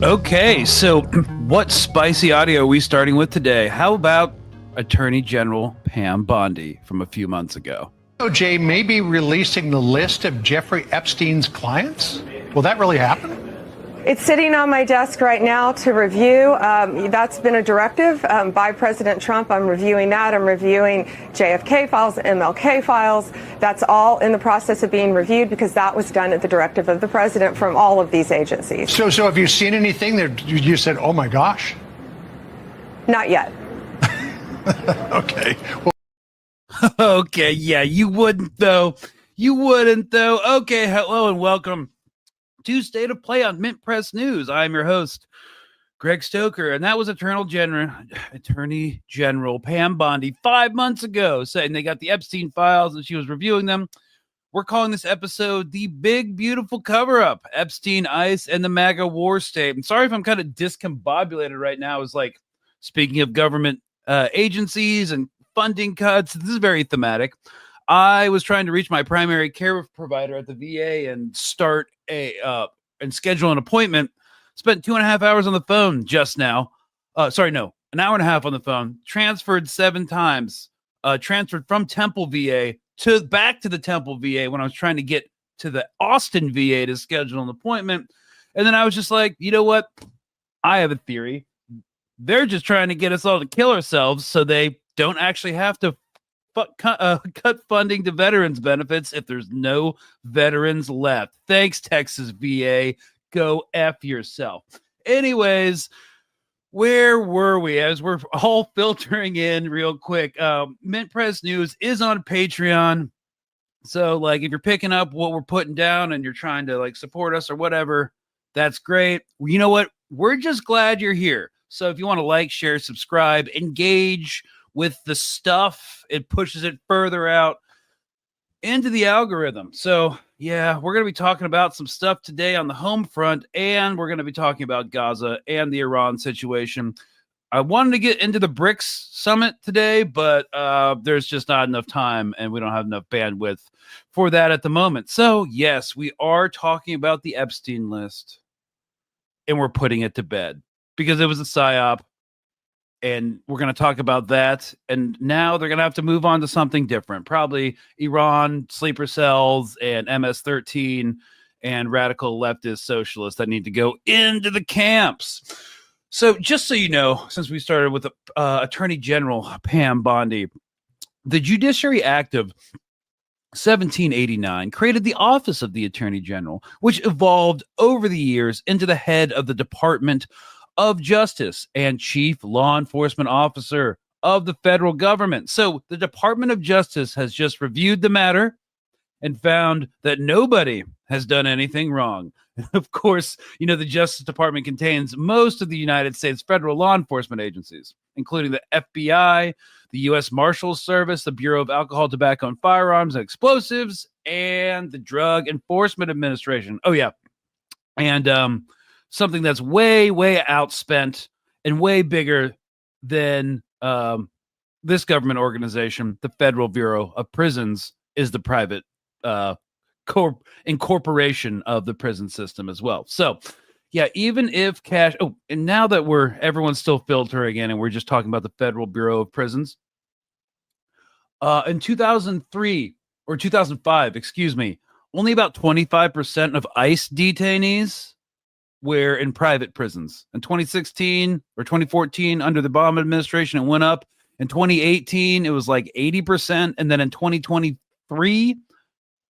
Okay, so what spicy audio are we starting with today? How about Attorney General Pam Bondi from a few months ago? DOJ may be releasing the list of Jeffrey Epstein's clients. Will that really happen? It's sitting on my desk right now to review. That's been a directive by President Trump. I'm reviewing that. I'm reviewing JFK files, MLK files. That's all in the process of being reviewed because that was done at the directive of the president from all of these agencies. So have you seen anything that you said, oh my gosh? Not yet. Okay. Well, Okay, yeah, you wouldn't though. Okay, hello and welcome to State of Play on MintPress News. I'm your host, Greg Stoker, and that was Attorney General Pam Bondi 5 months ago saying they got the Epstein files and she was reviewing them. We're calling this episode The Big Beautiful Cover-Up, Epstein, ICE, and the MAGA War State. I'm sorry if I'm kind of discombobulated right now. It's like, speaking of government agencies and funding cuts, this is very thematic. I was trying to reach my primary care provider at the VA and start and schedule an appointment. Spent 2.5 hours on the phone just now. An hour and a half on the phone. Transferred 7 times. Transferred from Temple VA back to the Temple VA when I was trying to get to the Austin VA to schedule an appointment. And then I was just like, you know what? I have a theory. They're just trying to get us all to kill ourselves so they don't actually have to cut funding to veterans benefits if there's no veterans left. Thanks, Texas VA. Go F yourself. Anyways, where were we? As we're all filtering in real quick, MintPress News is on Patreon. So, like, if you're picking up what we're putting down and you're trying to, like, support us or whatever, that's great. You know what? We're just glad you're here. So if you want to like, share, subscribe, engage with the stuff, it pushes it further out into the algorithm. So, yeah, we're going to be talking about some stuff today on the home front, and we're going to be talking about Gaza and the Iran situation. I wanted to get into the BRICS summit today, but there's just not enough time, and we don't have enough bandwidth for that at the moment. So, yes, we are talking about the Epstein list, and we're putting it to bed because it was a psyop. And we're going to talk about that. And now they're going to have to move on to something different. Probably Iran, sleeper cells, and MS-13, and radical leftist socialists that need to go into the camps. So just so you know, since we started with Attorney General Pam Bondi, the Judiciary Act of 1789 created the Office of the Attorney General, which evolved over the years into the head of the Department of Justice and Chief Law Enforcement Officer of the federal government. So the Department of Justice has just reviewed the matter and found that nobody has done anything wrong. Of course, you know, the Justice Department contains most of the United States federal law enforcement agencies, including the FBI, the U.S. Marshals Service, the Bureau of Alcohol, Tobacco, and Firearms and Explosives, and the Drug Enforcement Administration. Oh, yeah. And something that's way, way outspent and way bigger than this government organization, the Federal Bureau of Prisons, is the private incorporation of the prison system as well. So, yeah, even if cash... Oh, and now that everyone's still filtering in and we're just talking about the Federal Bureau of Prisons, in 2003 or 2005, excuse me, only about 25% of ICE detainees were in private prisons. In 2016 or 2014, under the Obama administration, it went up. In 2018, it was like 80%. And then in 2023,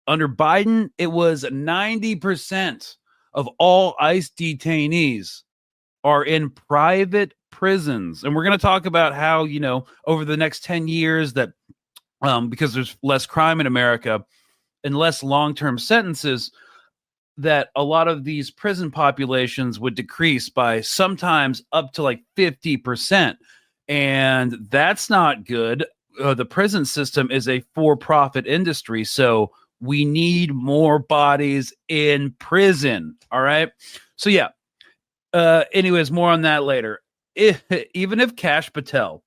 under Biden, it was 90% of all ICE detainees are in private prisons. And we're going to talk about how, you know, over the next 10 years that because there's less crime in America and less long-term sentences, that a lot of these prison populations would decrease by sometimes up to like 50%. And that's not good. The prison system is a for-profit industry, so we need more bodies in prison. All right. So, yeah. Anyways, more on that later. Even if Kash Patel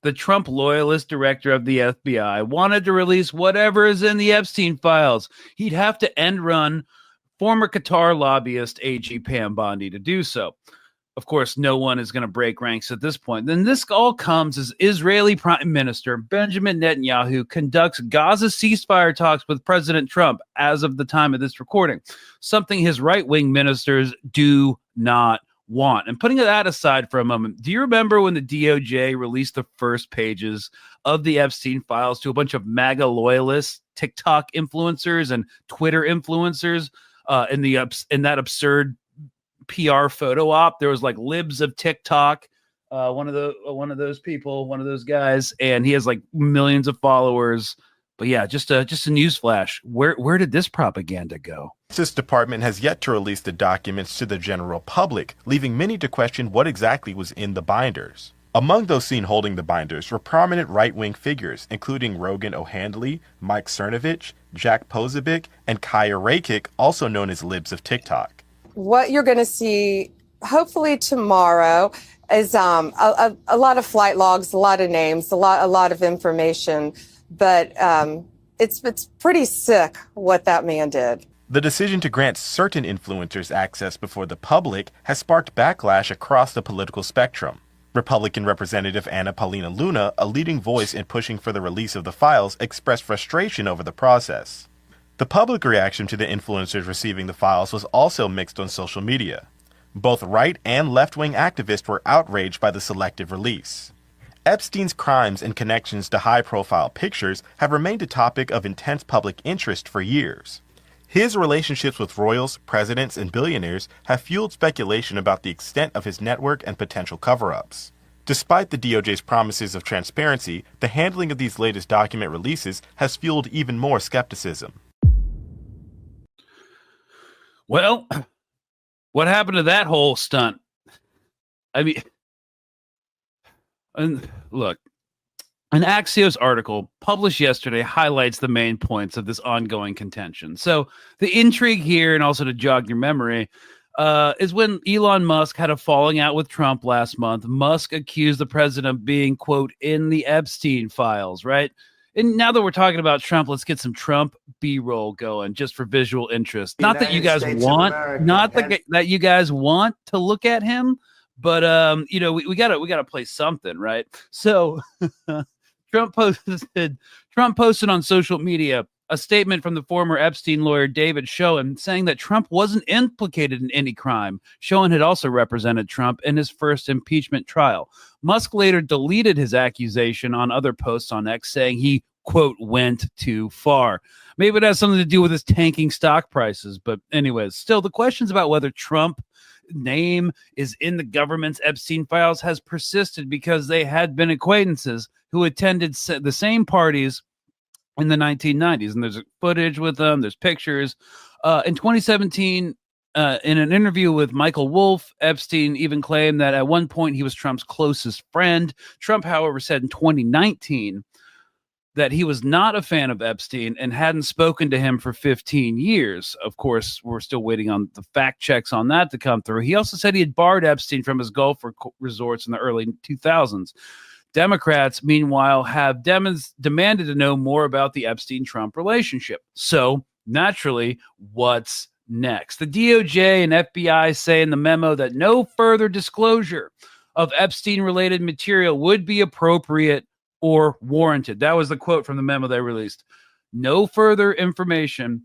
the Trump loyalist director of the FBI, wanted to release whatever is in the Epstein files, he'd have to end run former Qatar lobbyist AG Pam Bondi to do so. Of course, no one is going to break ranks at this point. Then this all comes as Israeli Prime Minister Benjamin Netanyahu conducts Gaza ceasefire talks with President Trump as of the time of this recording, something his right-wing ministers do not want. And putting that aside for a moment, do you remember when the DOJ released the first pages of the Epstein files to a bunch of MAGA loyalists, TikTok influencers, and Twitter influencers in that absurd PR photo op? There was like libs of TikTok, one of those people, one of those guys, and he has like millions of followers. But yeah, just a news flash. Where did this propaganda go? Justice Department has yet to release the documents to the general public, leaving many to question what exactly was in the binders. Among those seen holding the binders were prominent right-wing figures, including Rogan O'Handley, Mike Cernovich, Jack Posobiec, and Kaya Rakik, also known as libs of TikTok. What you're going to see, hopefully tomorrow, is a lot of flight logs, a lot of names, a lot of information. But it's pretty sick what that man did. The decision to grant certain influencers access before the public has sparked backlash across the political spectrum. Republican Representative Anna Paulina Luna, a leading voice in pushing for the release of the files, expressed frustration over the process. The public reaction to the influencers receiving the files was also mixed on social media. Both right and left-wing activists were outraged by the selective release. Epstein's crimes and connections to high-profile pictures have remained a topic of intense public interest for years. His relationships with royals, presidents, and billionaires have fueled speculation about the extent of his network and potential cover-ups. Despite the DOJ's promises of transparency, the handling of these latest document releases has fueled even more skepticism. Well, what happened to that whole stunt? I mean, and look, an Axios article published yesterday highlights the main points of this ongoing contention. So the intrigue here, and also to jog your memory, is when Elon Musk had a falling out with Trump last month. Musk accused the president of being, quote, in the Epstein files, right? And now that we're talking about Trump, let's get some Trump B-roll going just for visual interest. Not that you guys want, that you guys want to look at him, but we gotta play something, right? So Trump posted on social media a statement from the former Epstein lawyer David Schoen saying that Trump wasn't implicated in any crime. Schoen had also represented Trump in his first impeachment trial. Musk later deleted his accusation on other posts on X, saying he, quote, went too far. Maybe it has something to do with his tanking stock prices. But anyways, still, the questions about whether Trump name is in the government's Epstein files has persisted because they had been acquaintances who attended the same parties in the 1990s, and there's footage with them, there's pictures. In 2017, in an interview with Michael Wolff, Epstein even claimed that at one point he was Trump's closest friend. Trump, however, said in 2019 that he was not a fan of Epstein and hadn't spoken to him for 15 years. Of course, we're still waiting on the fact checks on that to come through. He also said he had barred Epstein from his golf resorts in the early 2000s. Democrats, meanwhile, have demanded to know more about the Epstein-Trump relationship. So, naturally, what's next? The DOJ and FBI say in the memo that no further disclosure of Epstein-related material would be appropriate or warranted. That was the quote from the memo they released. No further information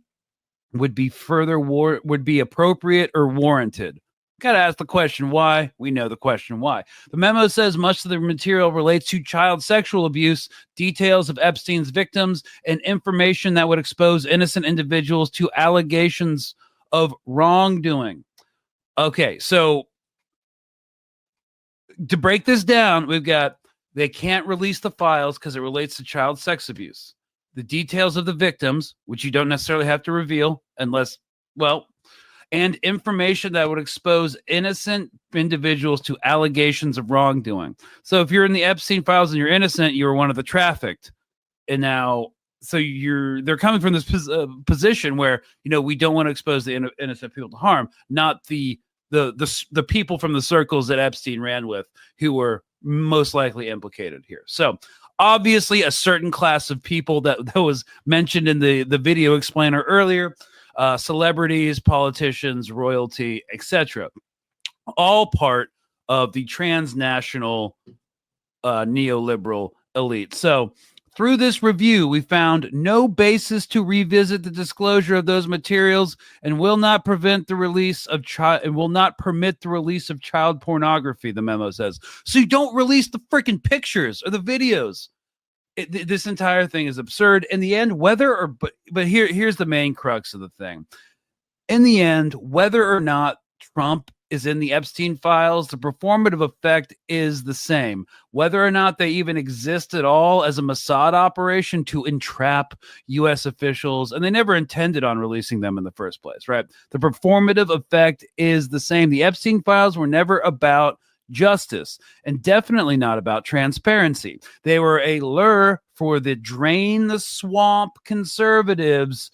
would be appropriate or warranted. Got to ask the question why. We know the question why. The memo says much of the material relates to child sexual abuse, details of Epstein's victims, and information that would expose innocent individuals to allegations of wrongdoing. Okay, so to break this down, we've got they can't release the files because it relates to child sex abuse. The details of the victims, which you don't necessarily have to reveal unless, well, and information that would expose innocent individuals to allegations of wrongdoing. So if you're in the Epstein files and you're innocent, you were one of the trafficked. And now, so they're coming from this position where, we don't want to expose the innocent people to harm, not the people from the circles that Epstein ran with who were most likely implicated here. So obviously a certain class of people that was mentioned in the video explainer earlier, celebrities, politicians, royalty, etc., all part of the transnational neoliberal elite. So through this review, we found no basis to revisit the disclosure of those materials and will not prevent the release of will not permit the release of child pornography, the memo says. So you don't release the freaking pictures or the videos. This entire thing is absurd. In the end, but here's the main crux of the thing. In the end, whether or not Trump is in the Epstein files, the performative effect is the same. Whether or not they even exist at all as a Mossad operation to entrap U.S. officials, and they never intended on releasing them in the first place, right? The performative effect is the same. The Epstein files were never about justice and definitely not about transparency. They were a lure for the drain the swamp conservatives,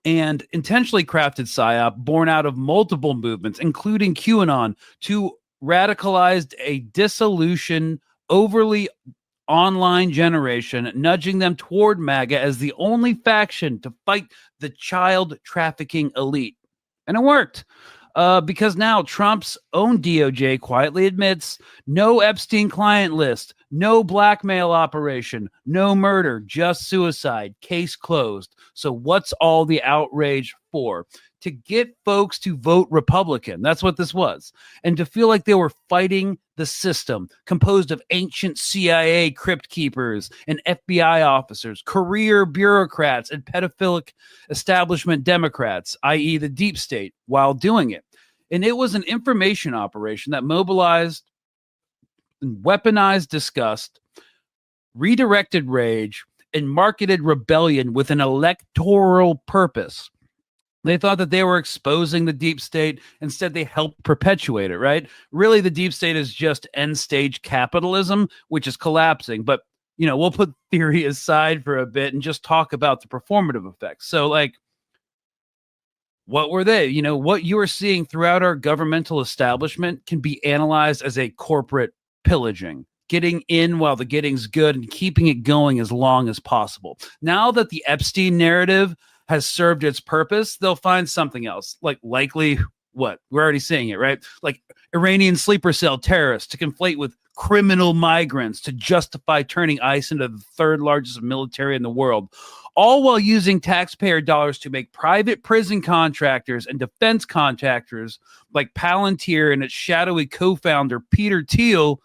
and intentionally crafted PSYOP born out of multiple movements, including QAnon, to radicalize a dissolution, overly online generation, nudging them toward MAGA as the only faction to fight the child trafficking elite. And it worked. Because now Trump's own DOJ quietly admits no Epstein client list, no blackmail operation, no murder, just suicide, case closed. So what's all the outrage for? To get folks to vote Republican. That's what this was. And to feel like they were fighting the system composed of ancient CIA crypt keepers and FBI officers, career bureaucrats, and pedophilic establishment Democrats, i.e. the deep state, while doing it. And it was an information operation that mobilized and weaponized disgust, redirected rage, and marketed rebellion with an electoral purpose. They thought that they were exposing the deep state. Instead, they helped perpetuate it, right? Really, the deep state is just end-stage capitalism, which is collapsing. But, we'll put theory aside for a bit and just talk about the performative effects. So, what were they? What you are seeing throughout our governmental establishment can be analyzed as a corporate pillaging, getting in while the getting's good and keeping it going as long as possible. Now that the Epstein narrative has served its purpose, they'll find something else, likely what? We're already seeing it, right? Like Iranian sleeper cell terrorists to conflate with criminal migrants to justify turning ICE into the third largest military in the world, all while using taxpayer dollars to make private prison contractors and defense contractors like Palantir and its shadowy co-founder Peter Thiel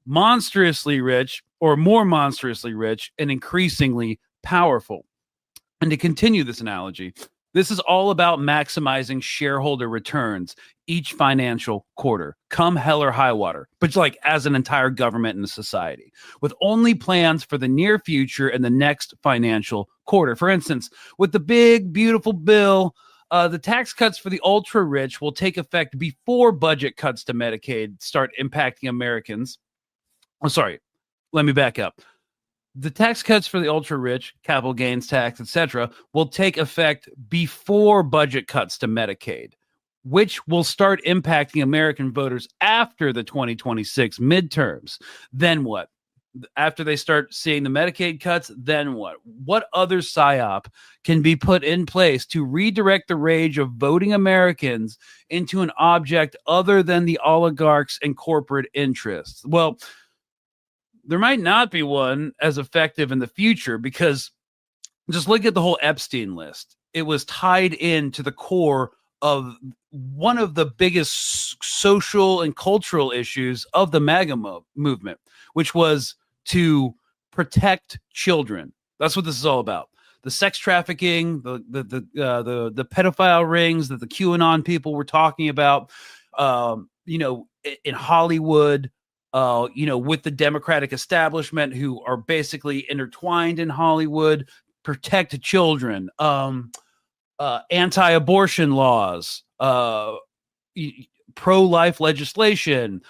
monstrously rich, or more monstrously rich, and increasingly powerful. And to continue this analogy, this is all about maximizing shareholder returns each financial quarter, come hell or high water, but as an entire government and a society, with only plans for the near future and the next financial quarter. For instance, with the big, beautiful bill, the tax cuts for the ultra rich will take effect before budget cuts to Medicaid start impacting Americans. Oh, sorry, let me back up. The tax cuts for the ultra rich, capital gains tax, etc., will take effect before budget cuts to Medicaid, which will start impacting American voters after the 2026 midterms. Then what? After they start seeing the Medicaid cuts, then what? What other PSYOP can be put in place to redirect the rage of voting Americans into an object other than the oligarchs and corporate interests? Well, there might not be one as effective in the future, because just look at the whole Epstein list. It was tied into the core of one of the biggest social and cultural issues of the MAGA movement, which was to protect children. That's what this is all about. The sex trafficking, the pedophile rings that the QAnon people were talking about, in Hollywood, with the Democratic establishment, who are basically intertwined in Hollywood, protect children, anti-abortion laws, pro-life legislation,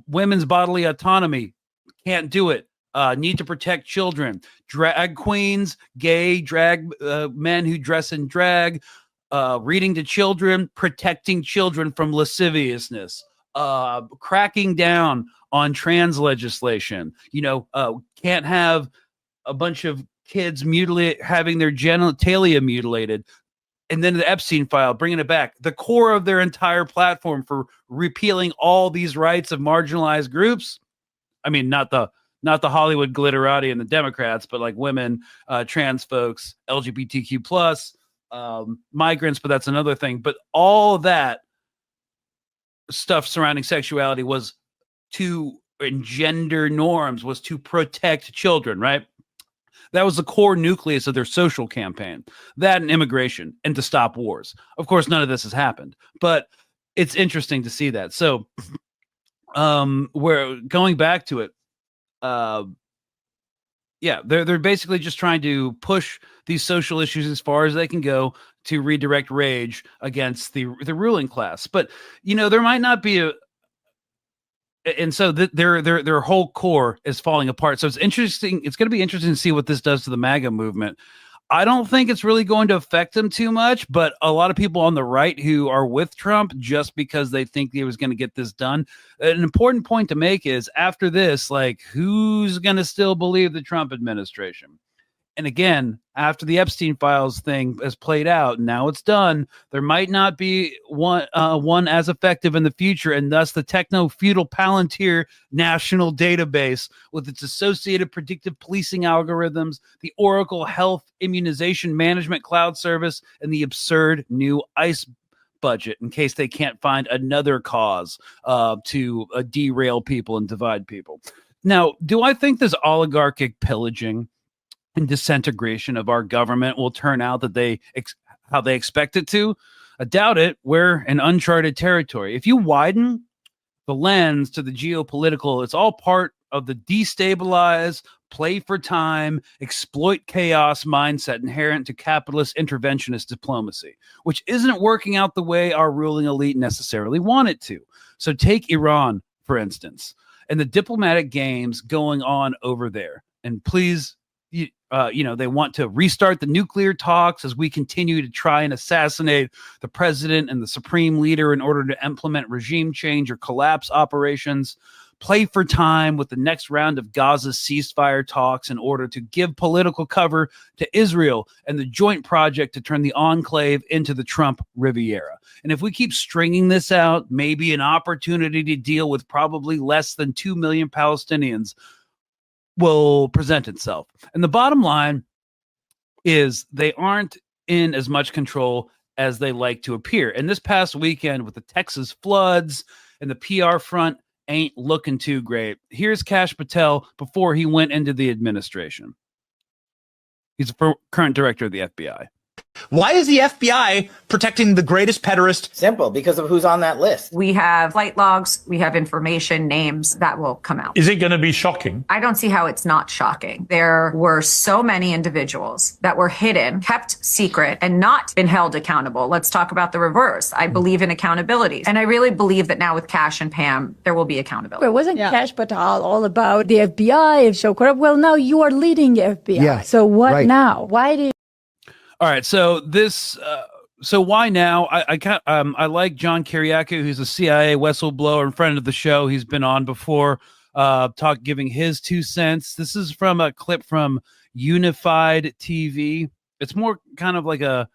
women's bodily autonomy, can't do it. Need to protect children, drag queens, gay drag men who dress in drag, reading to children, protecting children from lasciviousness. cracking down on trans legislation. Can't have a bunch of kids having their genitalia mutilated. And then the Epstein file, bringing it back, the core of their entire platform for repealing all these rights of marginalized groups. I mean, not the Hollywood glitterati and the Democrats, but like women, trans folks, LGBTQ plus, migrants, but that's another thing. But all of that stuff surrounding sexuality was to engender norms, was to protect children, right? That was the core nucleus of their social campaign. That and immigration, and to stop wars. Of course, none of this has happened, but it's interesting to see that. So, we're going back to it. They're basically just trying to push these social issues as far as they can go to redirect rage against the ruling class. But there might not be and so their whole core is falling apart. So it's interesting. It's going to be interesting to see what this does to the MAGA movement. I don't think it's really going to affect them too much, but a lot of people on the right who are with Trump just because they think he was going to get this done. An important point to make is after this, like, who's going to still believe the Trump administration? And again, after the Epstein files thing has played out, now it's done, there might not be one as effective in the future, and thus the techno-feudal Palantir national database with its associated predictive policing algorithms, the Oracle Health Immunization Management Cloud Service, and the absurd new ICE budget in case they can't find another cause to derail people and divide people. Now, do I think this oligarchic pillaging and disintegration of our government will turn out that how they expect it to? I doubt it. We're in uncharted territory. If you widen the lens to the geopolitical, it's all part of the destabilize, play for time, exploit chaos mindset inherent to capitalist interventionist diplomacy, which isn't working out the way our ruling elite necessarily want it to. So take Iran, for instance, and the diplomatic games going on over there. And please, they want to restart the nuclear talks as we continue to try and assassinate the president and the supreme leader in order to implement regime change or collapse operations. Play for time with the next round of Gaza ceasefire talks in order to give political cover to Israel and the joint project to turn the enclave into the Trump Riviera. And if we keep stringing this out, maybe an opportunity to deal with probably less than 2 million Palestinians will present itself. And the bottom line is they aren't in as much control as they like to appear. And this past weekend with the Texas floods and the PR front ain't looking too great. Here's Kash Patel before he went into the administration. He's the current director of the FBI. Why is the FBI protecting the greatest pederast? Simple, because of who's on that list. We have flight logs, we have information, names that will come out. Is it going to be shocking? I don't see how it's not shocking. There were so many individuals that were hidden, kept secret, and not been held accountable. Let's talk about the reverse. I believe in accountability. And I really believe that now with Kash and Pam, there will be accountability. It wasn't Kash Patel all about the FBI and show corrupt? Well, now you are leading the FBI. Yeah, so what right. now? Why do you... All right, so this, so why now? I like John Kiriakou, who's a CIA whistleblower and friend of the show. He's been on before, giving his 2 cents. This is from a clip from Unified TV. It's more kind of like a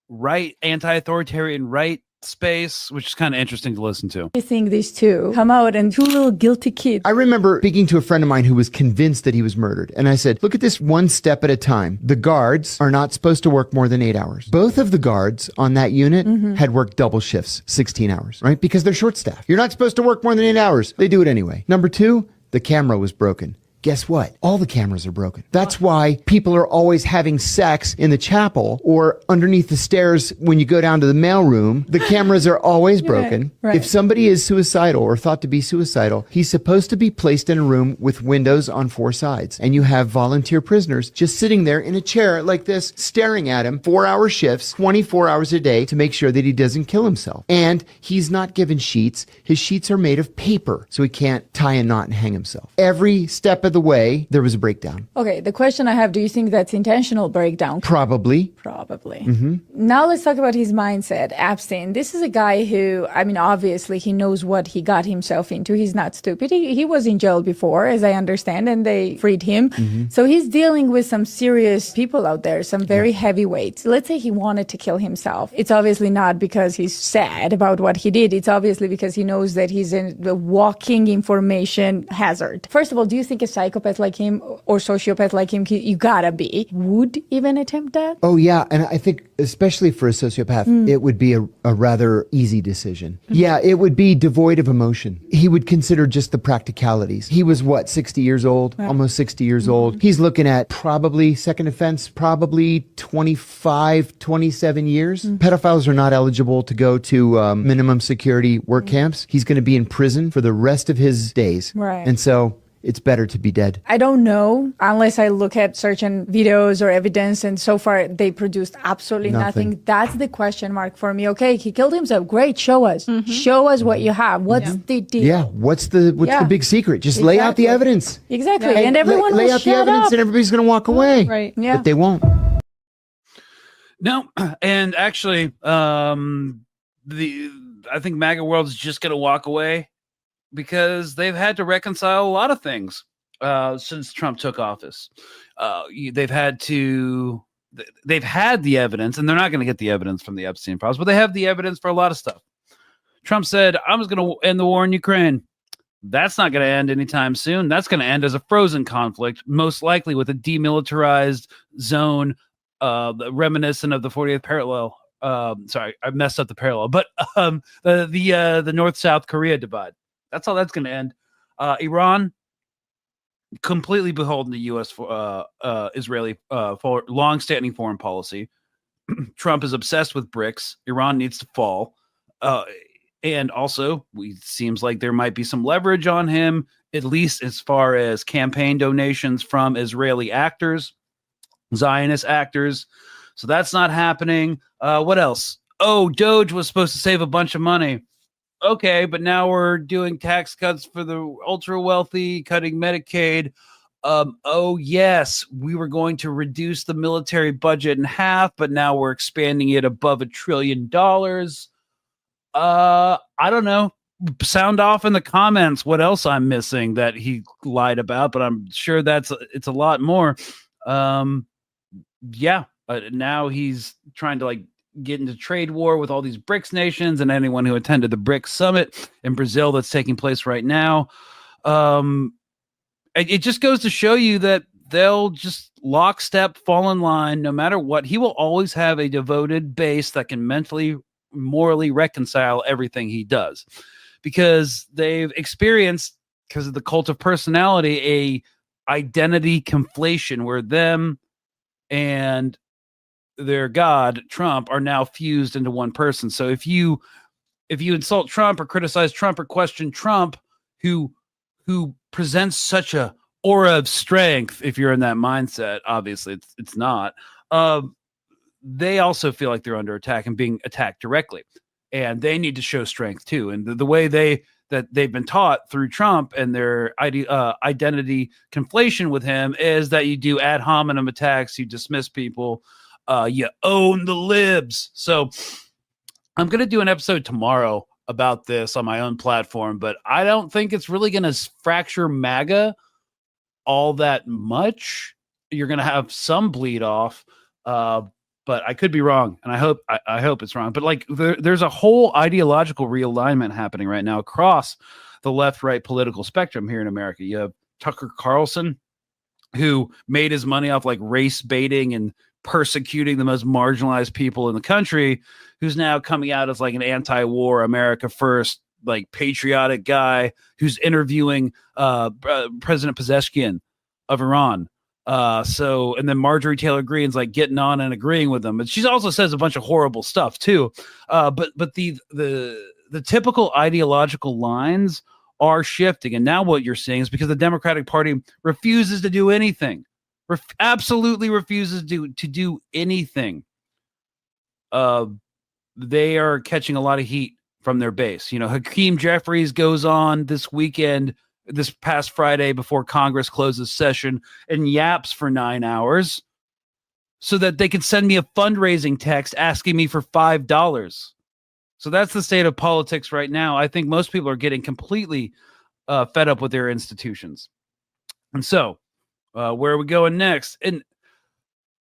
right, anti-authoritarian right space, which is kind of interesting to listen to. I think these two come out and 2 little guilty kids. I remember speaking to a friend of mine who was convinced that he was murdered. And I said, look at this one step at a time. The guards are not supposed to work more than 8 hours. Both of the guards on that unit had worked double shifts, 16 hours, right? Because they're short staffed. You're not supposed to work more than 8 hours. They do it anyway. Number 2, the camera was broken. Guess what? All the cameras are broken. That's why people are always having sex in the chapel or underneath the stairs when you go down to the mailroom. The cameras are always broken. Right. If somebody is suicidal or thought to be suicidal, he's supposed to be placed in a room with windows on 4 sides. And you have volunteer prisoners just sitting there in a chair like this, staring at him, 4-hour shifts, 24 hours a day to make sure that he doesn't kill himself. And he's not given sheets. His sheets are made of paper, so he can't tie a knot and hang himself. Every step of the way, there was a breakdown. Okay, the question I have, do you think that's intentional breakdown? Probably. Probably. Now let's talk about his mindset. Epstein, this is a guy who, I mean, obviously he knows what he got himself into. He's not stupid. He was in jail before, as I understand, and they freed him. So he's dealing with some serious people out there, some very heavyweights. Let's say he wanted to kill himself. It's obviously not because he's sad about what he did. It's obviously because he knows that he's a walking information hazard. First of all, do you think a psychopath like him or sociopath like him, you gotta be, would even attempt that? Oh, yeah. And I think, especially for a sociopath, it would be a rather easy decision. Yeah, it would be devoid of emotion. He would consider just the practicalities. He was, 60 years old? Almost 60 years old. He's looking at probably second offense, probably 25, 27 years. Pedophiles are not eligible to go to minimum security work camps. He's going to be in prison for the rest of his days. Right. And so it's better to be dead. I don't know unless I look at certain videos or evidence, and so far they produced absolutely nothing. That's the question mark for me. Okay, he killed himself. Great, show us. Show us what you have. What's the deal? Yeah, what's the big secret? Just lay out the evidence. Exactly, and everyone lay will out the shut evidence, up. and everybody's going to walk away. Right? Yeah, But they won't. No, and actually, I think MAGA world is just going to walk away because they've had to reconcile a lot of things since Trump took office. They've had the evidence, and they're not going to get the evidence from the Epstein files, but they have the evidence for a lot of stuff. Trump said, I was going to end the war in Ukraine. That's not going to end anytime soon. That's going to end as a frozen conflict, most likely with a demilitarized zone, reminiscent of the 40th parallel. Sorry, I messed up the parallel, but the North-South Korea divide. That's how that's going to end. Iran, completely beholden to U.S. Israeli for long-standing foreign policy. Trump is obsessed with BRICS. Iran needs to fall. And also, it seems like there might be some leverage on him, at least as far as campaign donations from Israeli actors, Zionist actors. So that's not happening. What else? Oh, Doge was supposed to save a bunch of money. Okay, but now we're doing tax cuts for the ultra wealthy, cutting Medicaid. Oh, yes, we were going to reduce the military budget in half, but now we're expanding it above $1 trillion. I don't know. Sound off in the comments what else I'm missing that he lied about, but I'm sure it's a lot more. Now he's trying to get into trade war with all these BRICS nations and anyone who attended the BRICS summit in Brazil that's taking place right now. It just goes to show you that they'll just lockstep fall in line no matter what. He will always have a devoted base that can mentally, morally reconcile everything he does, because they've experienced, because of the cult of personality, a identity conflation where them and their god Trump are now fused into one person. So if you insult Trump or criticize Trump or question Trump, who presents such a aura of strength, if you're in that mindset, obviously it's not, they also feel like they're under attack and being attacked directly, and they need to show strength too. And the way they've been taught through Trump and their identity conflation with him is that you do ad hominem attacks, you dismiss people, you own the libs. So I'm going to do an episode tomorrow about this on my own platform, but I don't think it's really going to fracture MAGA all that much. You're going to have some bleed off, but I could be wrong, and I hope it's wrong. But there's a whole ideological realignment happening right now across the left-right political spectrum here in America. You have Tucker Carlson, who made his money off race baiting and persecuting the most marginalized people in the country, who's now coming out as an anti-war, America first, patriotic guy who's interviewing President Pezeshkian of Iran. And then Marjorie Taylor Greene's getting on and agreeing with them, but she also says a bunch of horrible stuff too. But the typical ideological lines are shifting, and now what you're seeing is because the Democratic Party refuses to do anything, absolutely refuses to do anything. They are catching a lot of heat from their base. Hakeem Jeffries goes on this weekend this past Friday before Congress closes session and yaps for 9 hours so that they could send me a fundraising text asking me for $5. So that's the state of politics right now. I think most people are getting completely fed up with their institutions. And so where are we going next? And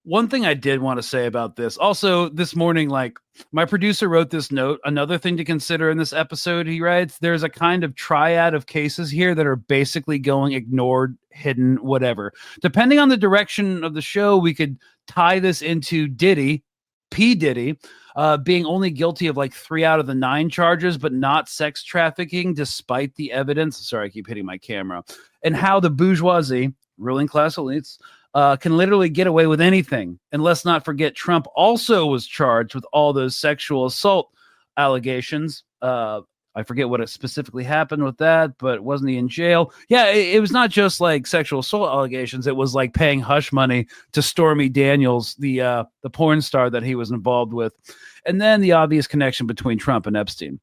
one thing I did want to say about this, also this morning, like my producer wrote this note, another thing to consider in this episode, he writes, there's a kind of triad of cases here that are basically going ignored, hidden, whatever. Depending on the direction of the show, we could tie this into P. Diddy, being only guilty of like 3 out of the 9 charges, but not sex trafficking, despite the evidence. Sorry, I keep hitting my camera. And how the bourgeoisie, ruling class elites, can literally get away with anything. And let's not forget, Trump also was charged with all those sexual assault allegations. I forget what specifically happened with that, but wasn't he in jail? Yeah, it was not just like sexual assault allegations. It was like paying hush money to Stormy Daniels, the porn star that he was involved with. And then the obvious connection between Trump and Epstein.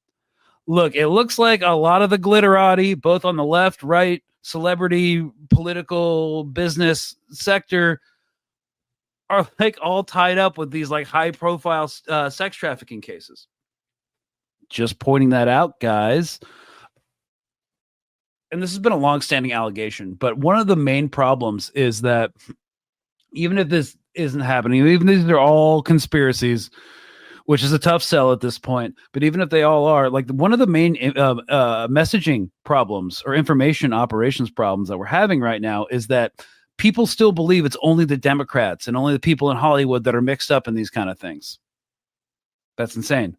Look, it looks like a lot of the glitterati, both on the left, right, celebrity, political, business sector, are like all tied up with these like high profile sex trafficking cases. Just pointing that out, guys. And this has been a long-standing allegation, but one of the main problems is that even if this isn't happening, even if these are all conspiracies, which is a tough sell at this point, but even if they all are, like one of the main messaging problems or information operations problems that we're having right now is that people still believe it's only the Democrats and only the people in Hollywood that are mixed up in these kind of things. That's insane.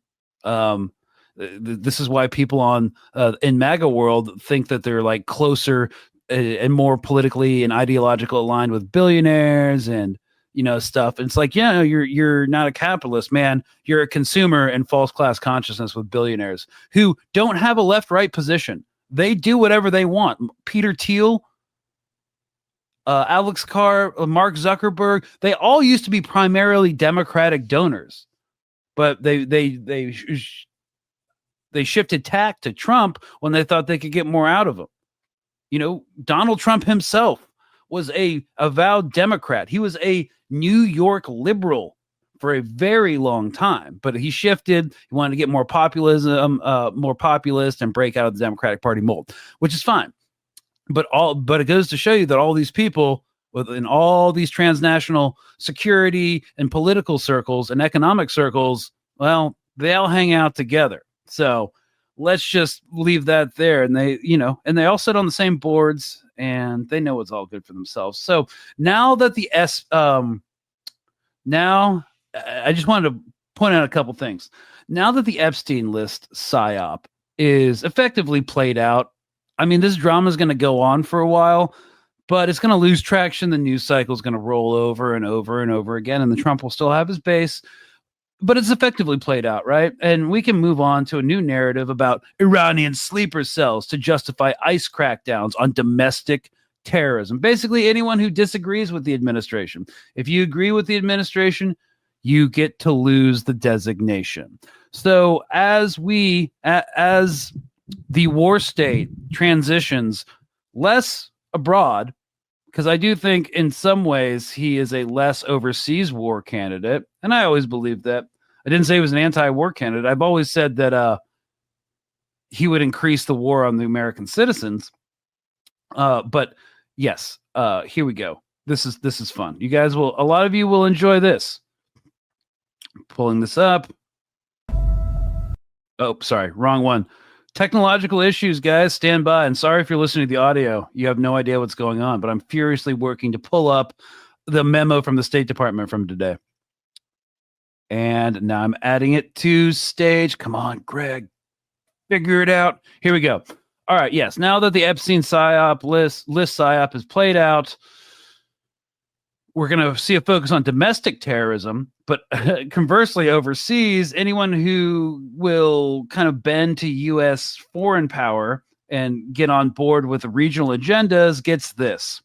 This is why people on in MAGA world think that they're like closer and more politically and ideological aligned with billionaires and stuff. And it's like, yeah, no, you're not a capitalist, man. You're a consumer in false class consciousness with billionaires who don't have a left-right position. They do whatever they want. Peter Thiel, Alex Carr, Mark Zuckerberg, they all used to be primarily Democratic donors, but they shifted tack to Trump when they thought they could get more out of him. Donald Trump himself was a avowed Democrat. He was a New York liberal for a very long time, but he shifted. He wanted to get more populism, more populist, and break out of the Democratic Party mold, which is fine. But it goes to show you that all these people within all these transnational security and political circles and economic circles, well, they all hang out together. So let's just leave that there. And they all sit on the same boards and they know it's all good for themselves. So now that I just wanted to point out a couple things. Now that the Epstein list psyop is effectively played out, I mean, this drama is going to go on for a while, but it's going to lose traction. The news cycle is going to roll over and over and over again, and the Trump will still have his base. But it's effectively played out, right? And we can move on to a new narrative about Iranian sleeper cells to justify ICE crackdowns on domestic terrorism. Basically, anyone who disagrees with the administration. If you agree with the administration, you get to lose the designation. So as the war state transitions less abroad, because I do think in some ways he is a less overseas war candidate, and I always believed that. I didn't say he was an anti-war candidate. I've always said that he would increase the war on the American citizens. But yes, here we go. This is fun. A lot of you will enjoy this. Pulling this up. Oh, sorry, wrong one. Technological issues, guys. Stand by. And sorry if you're listening to the audio. You have no idea what's going on, but I'm furiously working to pull up the memo from the State Department from today. And now I'm adding it to stage. Come on, Greg. Figure it out. Here we go. All right, yes. Now that the Epstein PSYOP list PSYOP is played out, we're going to see a focus on domestic terrorism. But conversely, overseas, anyone who will kind of bend to U.S. foreign power and get on board with the regional agendas gets this.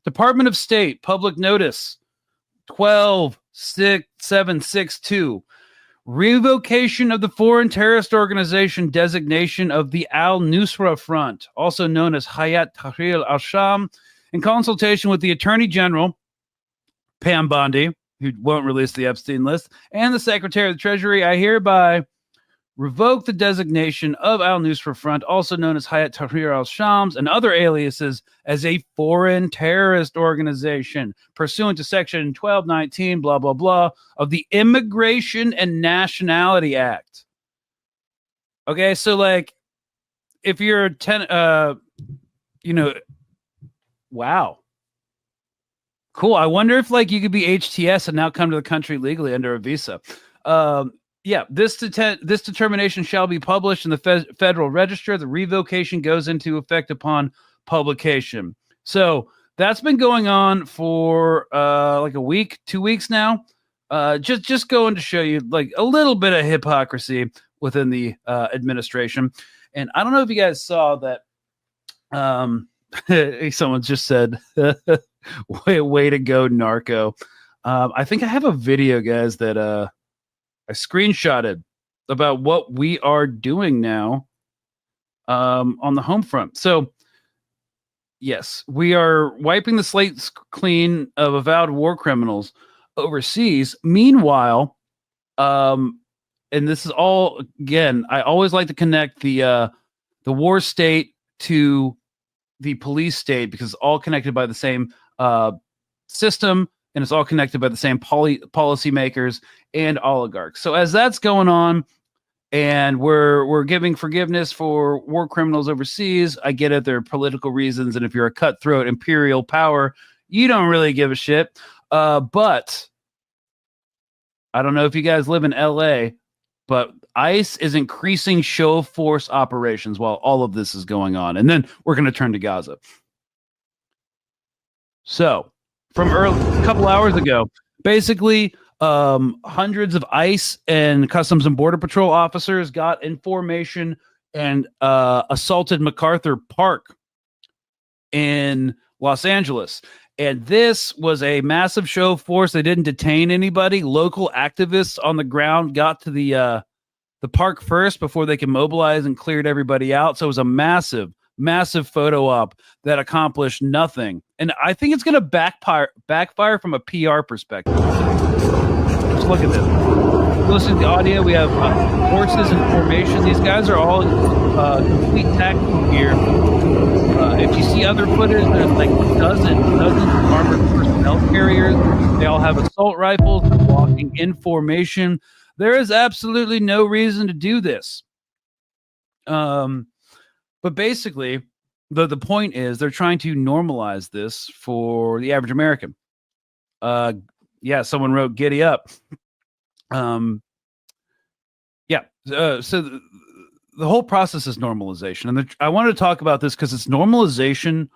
Department of State, public notice, 12762. Revocation of the foreign terrorist organization designation of the al-Nusra Front, also known as Hayat Tahrir al-Sham, in consultation with the Attorney General, Pam Bondi, who won't release the Epstein list, and the Secretary of the Treasury, I hereby revoke the designation of al-Nusra Front, also known as Hayat Tahrir al-Shams, and other aliases as a foreign terrorist organization pursuant to Section 1219, blah, blah, blah, of the Immigration and Nationality Act. Okay, so like, if you're wow. Cool. I wonder if like you could be HTS and now come to the country legally under a visa. Yeah, this determination shall be published in the Federal Register. The revocation goes into effect upon publication. So that's been going on for like a week, 2 weeks now. Just going to show you like a little bit of hypocrisy within the administration. And I don't know if you guys saw that. Someone just said, way to go, narco. I think I have a video, guys, that I screenshotted about what we are doing now on the home front. So, yes, we are wiping the slate clean of avowed war criminals overseas. Meanwhile, and this is all, again, I always like to connect the war state to the police state because it's all connected by the same system, and it's all connected by the same policymakers and oligarchs. So as that's going on, and we're giving forgiveness for war criminals overseas, I get it. There are political reasons, and if you're a cutthroat imperial power, you don't really give a shit. But I don't know if you guys live in LA, but ICE is increasing show of force operations while all of this is going on. And then we're going to turn to Gaza. So from a couple hours ago, basically hundreds of ICE and Customs and Border Patrol officers got in formation and assaulted MacArthur Park in Los Angeles. And this was a massive show of force. They didn't detain anybody. Local activists on the ground got to the park first before they could mobilize and cleared everybody out. So it was a massive photo op that accomplished nothing. And I think it's going to backfire from a PR perspective. Just look at this. Listen to the audio. We have horses in formation. These guys are all complete tactical gear. If you see other footage, there's like dozens of armored personnel carriers. They all have assault rifles. They're walking in formation. There is absolutely no reason to do this. But basically, the point is they're trying to normalize this for the average American. Yeah, someone wrote "giddy up." So the whole process is normalization, and I wanted to talk about this because it's normalization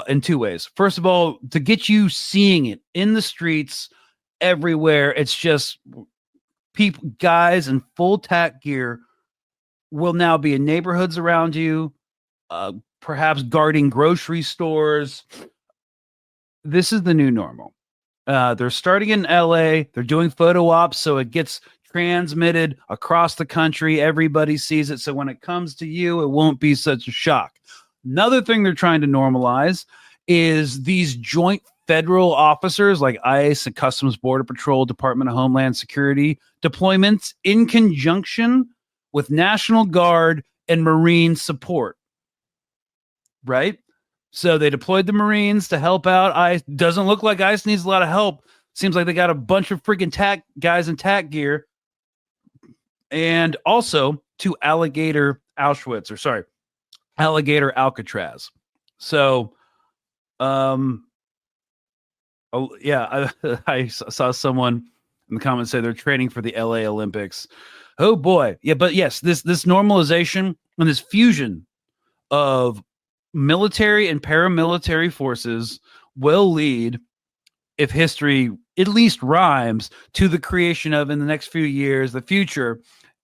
in two ways. First of all, to get you seeing it in the streets everywhere. It's just people, guys in full tack gear, will now be in neighborhoods around you, perhaps guarding grocery stores. This is the new normal. They're starting in LA. They're doing photo ops, so it gets transmitted across the country. Everybody sees it. So when it comes to you, it won't be such a shock. Another thing they're trying to normalize is these joint federal officers like ICE and Customs Border Patrol, Department of Homeland Security deployments in conjunction with National Guard and Marine support. Right? So they deployed the Marines to help out. ICE doesn't look like ICE needs a lot of help. Seems like they got a bunch of freaking tack guys in tack gear. And also to Alligator Alcatraz. So, I saw someone in the comments say they're training for the LA Olympics. Oh boy. Yeah, but yes, this normalization and this fusion of military and paramilitary forces will lead, if history at least rhymes, to the creation of, in the next few years, the future,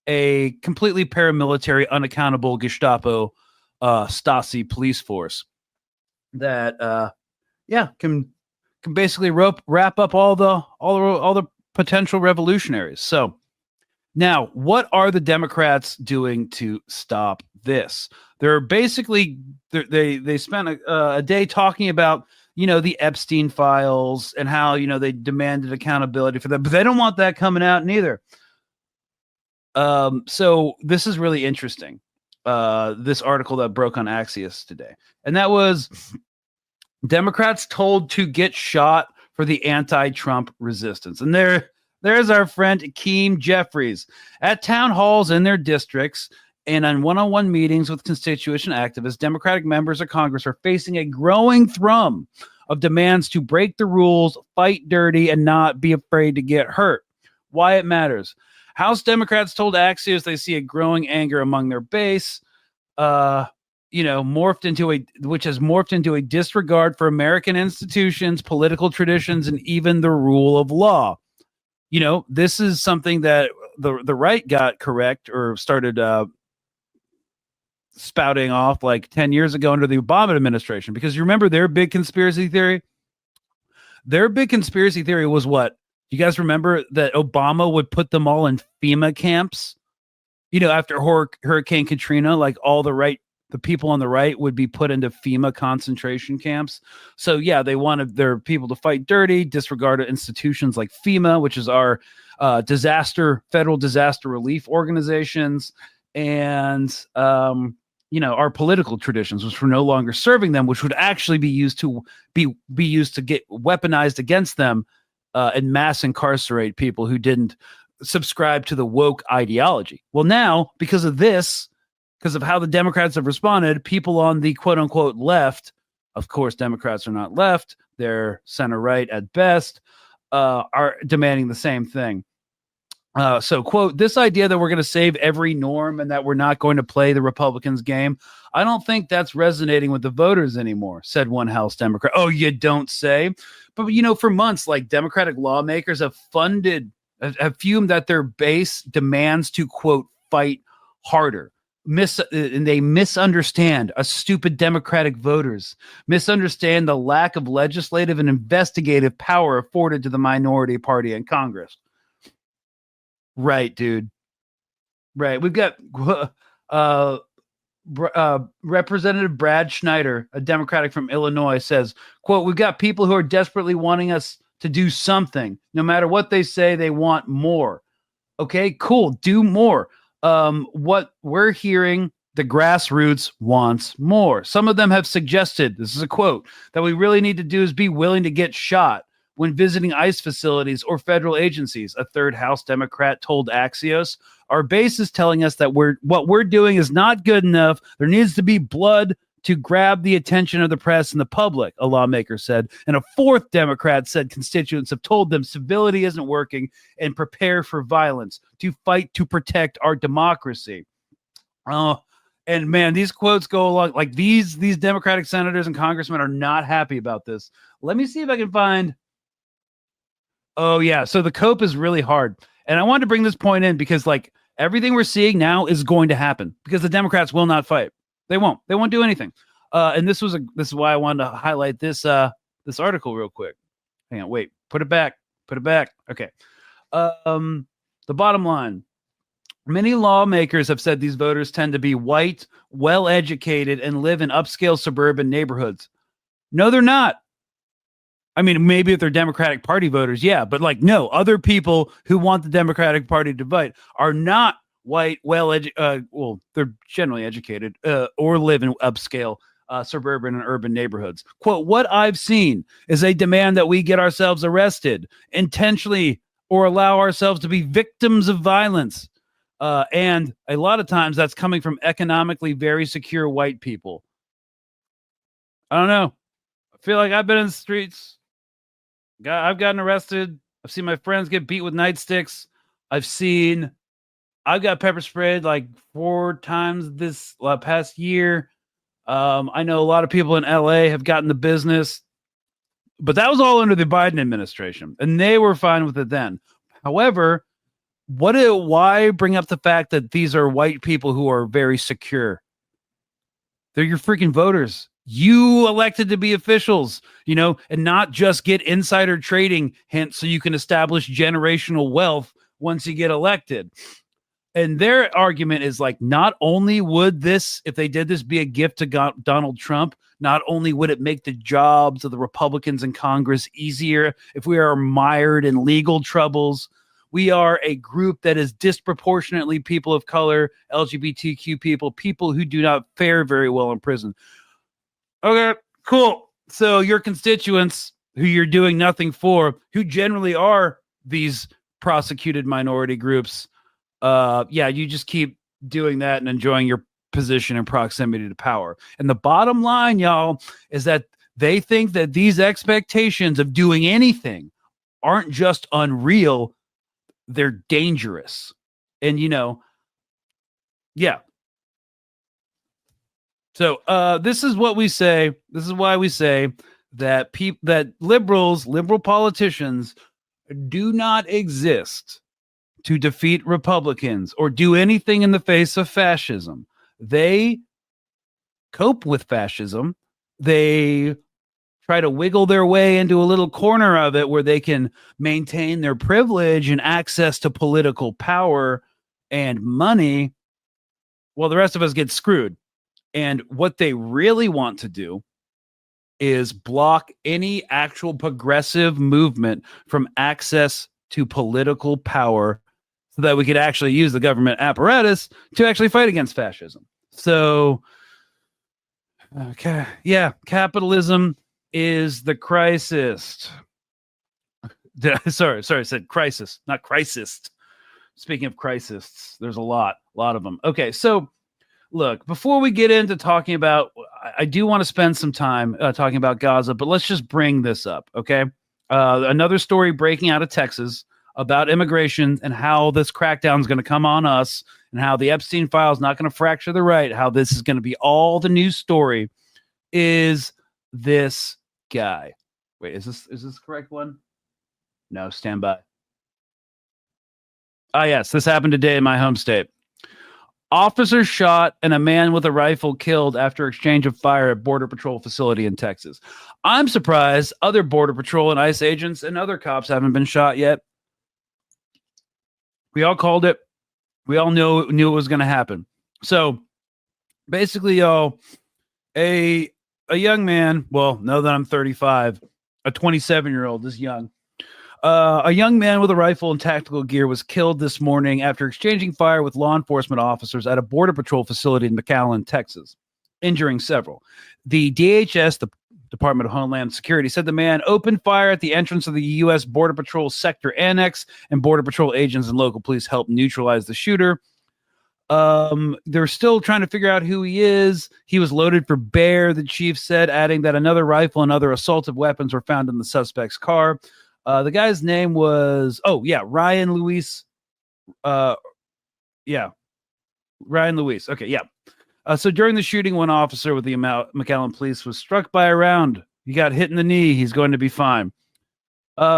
a completely paramilitary, unaccountable Gestapo, Stasi police force that, can basically wrap up all the potential revolutionaries. So Now, what are the Democrats doing to stop this? They're basically they spent a day talking about the Epstein files and how they demanded accountability for that, but they don't want that coming out neither. So this is really interesting. This article that broke on Axios today, and that was Democrats told to get shot for the anti-Trump resistance, and there's our friend Akeem Jeffries at town halls in their districts and on one-on-one meetings with constituent activists. Democratic members of Congress are facing a growing thrum of demands to break the rules, fight dirty, and not be afraid to get hurt. Why it matters. House Democrats told Axios they see a growing anger among their base, which has morphed into a disregard for American institutions, political traditions, and even the rule of law. This is something that the right got correct or started spouting off like 10 years ago under the Obama administration, because you remember their big conspiracy theory? Their big conspiracy theory was what? You guys remember that Obama would put them all in FEMA camps? After Hurricane Katrina, like the people on the right would be put into FEMA concentration camps. So yeah, they wanted their people to fight dirty, disregard institutions like FEMA, which is our federal disaster relief organizations, and our political traditions, which were no longer serving them, which would actually be used to get weaponized against them and mass incarcerate people who didn't subscribe to the woke ideology. Well, now because of how the Democrats have responded, people on the quote unquote left, of course, Democrats are not left, they're center right at best, are demanding the same thing. So, quote, this idea that we're going to save every norm and that we're not going to play the Republicans' game, I don't think that's resonating with the voters anymore, said one House Democrat. Oh, you don't say? But, for months, like Democratic lawmakers have fumed that their base demands to, quote, fight harder. And they misunderstand stupid Democratic voters, misunderstand the lack of legislative and investigative power afforded to the minority party in Congress. Right, dude. Right. We've got Representative Brad Schneider, a Democratic from Illinois, says, quote, we've got people who are desperately wanting us to do something. No matter what they say, they want more. Okay, cool. Do more. What we're hearing, the grassroots wants more. Some of them have suggested, this is a quote, that we really need to do is be willing to get shot when visiting ICE facilities or federal agencies. A third House Democrat told Axios, our base is telling us that what we're doing is not good enough. There needs to be blood to grab the attention of the press and the public, a lawmaker said. And a fourth Democrat said constituents have told them civility isn't working and prepare for violence, to fight to protect our democracy. And man, these quotes go along like these Democratic senators and congressmen are not happy about this. Let me see if I can find. Oh yeah. So the COPE is really hard. And I wanted to bring this point in because like everything we're seeing now is going to happen because the Democrats will not fight. They won't do anything. And this is why I wanted to highlight this article real quick. Hang on, wait, put it back. Okay. The bottom line, many lawmakers have said these voters tend to be white, well-educated, and live in upscale suburban neighborhoods. No, they're not. I mean, maybe if they're Democratic Party voters, yeah, but like, no, other people who want the Democratic Party to fight are not white, they're generally educated or live in upscale suburban and urban neighborhoods. Quote, what I've seen is a demand that we get ourselves arrested intentionally or allow ourselves to be victims of violence. And a lot of times that's coming from economically very secure white people. I don't know. I feel like I've been in the streets. I've gotten arrested. I've seen my friends get beat with nightsticks. I've got pepper sprayed like 4 times this past year. I know a lot of people in LA have gotten the business, but that was all under the Biden administration, and they were fine with it then. However, why bring up the fact that these are white people who are very secure? They're your freaking voters. You elected to be officials, and not just get insider trading hints so you can establish generational wealth once you get elected. And their argument is like, not only would this, if they did this, be a gift to Donald Trump, not only would it make the jobs of the Republicans in Congress easier if we are mired in legal troubles. We are a group that is disproportionately people of color, LGBTQ people who do not fare very well in prison. Okay, cool. So your constituents who you're doing nothing for, who generally are these prosecuted minority groups, you just keep doing that and enjoying your position and proximity to power. And the bottom line, y'all, is that they think that these expectations of doing anything aren't just unreal, they're dangerous. And, So this is what we say. This is why we say that liberal politicians do not exist to defeat Republicans or do anything in the face of fascism. They cope with fascism. They try to wiggle their way into a little corner of it where they can maintain their privilege and access to political power and money while the rest of us get screwed. And what they really want to do is block any actual progressive movement from access to political power so that we could actually use the government apparatus to actually fight against fascism. So, okay, capitalism is the crisis. Sorry, I said crisis, not crisis. Speaking of crisis, there's a lot of them. Okay, so look, before we get into talking about, I do want to spend some time talking about Gaza, but let's just bring this up, okay? Another story breaking out of Texas about immigration and how this crackdown is going to come on us and how the Epstein file is not going to fracture the right, how this is going to be all the news story is this guy. Wait, is this the correct one? No, stand by. Yes, this happened today in my home state. Officers shot and a man with a rifle killed after exchange of fire at Border Patrol facility in Texas. I'm surprised other Border Patrol and ICE agents and other cops haven't been shot yet. We all called it. We all knew it was going to happen. So basically, y'all, a young man, well, now that I'm 35, a 27-year-old is young. A young man with a rifle and tactical gear was killed this morning after exchanging fire with law enforcement officers at a Border Patrol facility in McAllen, Texas, injuring several. The DHS, the Department of Homeland Security, said the man opened fire at the entrance of the U.S. Border Patrol Sector Annex, and Border Patrol agents and local police helped neutralize the shooter. They're still trying to figure out who he is. He was loaded for bear, the chief said, adding that another rifle and other assaultive weapons were found in the suspect's car. The guy's name was, Ryan Luis. Ryan Luis. Okay, yeah. So during the shooting, one officer with the McAllen police was struck by a round. He got hit in the knee. He's going to be fine.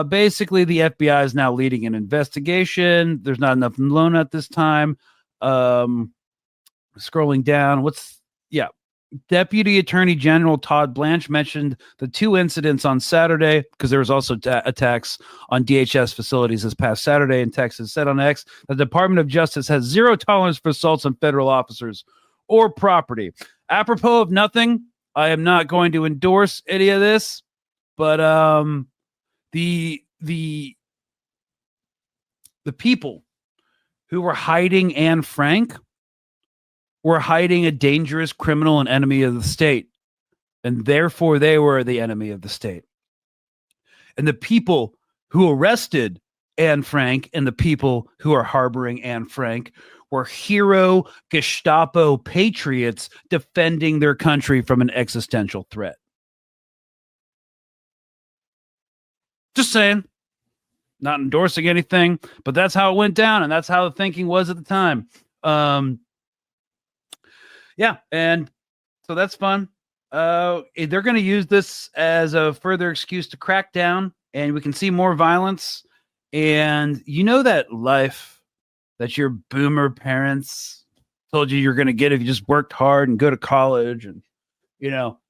Basically, the FBI is now leading an investigation. There's not enough known at this time. Scrolling down, Deputy Attorney General Todd Blanche mentioned the two incidents on Saturday, because there was also attacks on DHS facilities this past Saturday in Texas, said on X that the Department of Justice has zero tolerance for assaults on federal officers or property. Apropos of nothing, I am not going to endorse any of this, but the people who were hiding Anne Frank were hiding a dangerous criminal and enemy of the state, and therefore they were the enemy of the state. And the people who arrested Anne Frank and the people who are harboring Anne Frank were hero Gestapo patriots defending their country from an existential threat. Just saying. Not endorsing anything, but that's how it went down, and that's how the thinking was at the time. And so that's fun. They're going to use this as a further excuse to crack down, and we can see more violence. And you know that life that your boomer parents told you you're going to get if you just worked hard and go to college and,